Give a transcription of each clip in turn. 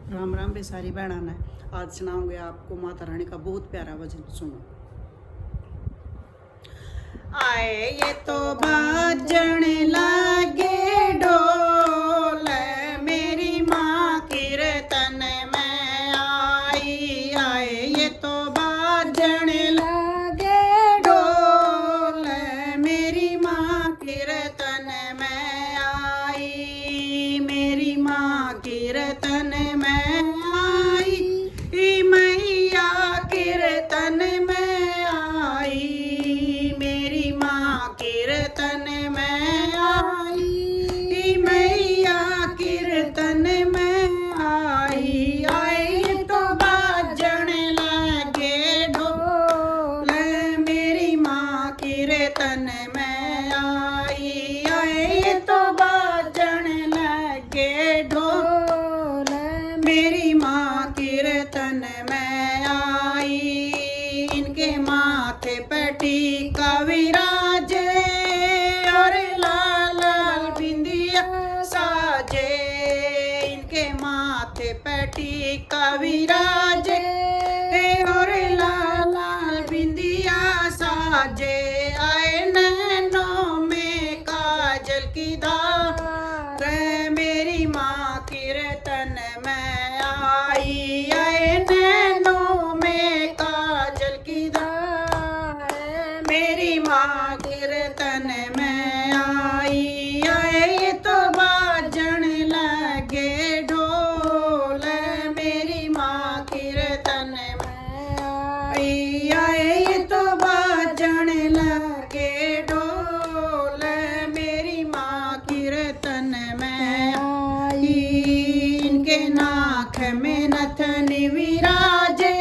राम राम बेसारी बहना ने। आज सुनाऊंगे आपको माता रानी का बहुत प्यारा भजन। सुनो। आए ये तो बाजण लागे ढोल, मेरी माँ कीर्तन में आई। आए ये तो बाजण लागे ढोल, मेरी माँ कीर्तन में आई। मेरी माँ कीर्तन में आई, मैया कीर्तन में आई। मेरी माँ कीर्तन में आई, मैया कीर्तन में आई। आए तो बाजण लगे ढोल, मेरी माँ कीर्तन में आई। आए तो बाजण लगे ढोल, मेरी माँ कीर्तन में आई। इनके माथे पर टीका विराजे और लाल लाल बिंदिया साजे। इनके माथे पर टीका विराजे और लाल लाल बिंदिया साजे। आए नैनों में काजल की धार, मेरी माँ कीर्तन में आई। आए नैनों में काजल की धार, मेरी माँ कीर्तन में आई। आए तो बाजण लगे ढोल, मेरी माँ कीर्तन में आई। आए तो बाजण लगे ढोल, मेरी माँ कीर्तन में आई। इनके नाक में नथन विराजे,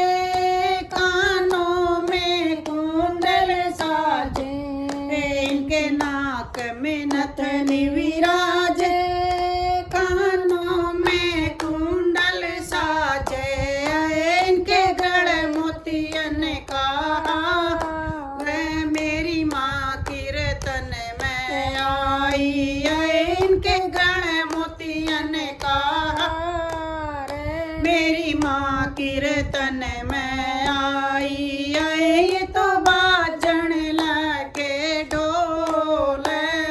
कानों में कुंडल साजे। इनके नाक में नथन विराजे, कानों में कुंडल साजे। इनके गले मोतियन का हार, मेरी माँ कीर्तन में आई। इनके गले मोतियन का हार, मेरी माँ कीर्तन में आई। आए तो बाजण लगे ढोल,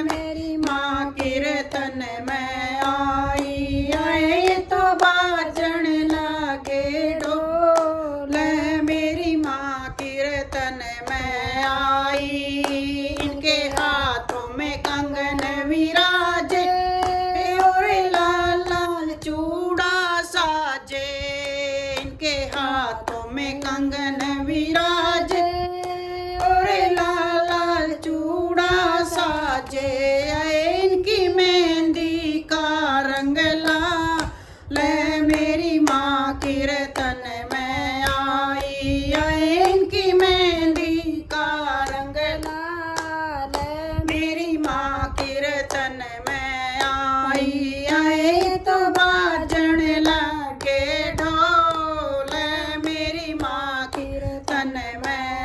मेरी माँ कीर्तन में आई। आए तो बाजण लगे ढोल, मेरी माँ कीर्तन में आई। इनके हाथों में कंगन विराजे और लाल लाल चूड़ा साजे। इनके हाथों में कंगन विराजे और लाल लाल चूड़ा साजे। इनकी मेहंदी का रंग लाल, मेरी माँ कीर्तन में आई। इनकी मेहंदी का रंग लाल, मेरी माँ कीर्तन में आई। आए तो बाजण लगे ढोल, मेरी माँ कीर्तन में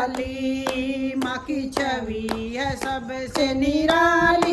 वाली, माँ की छवि है सबसे निराली।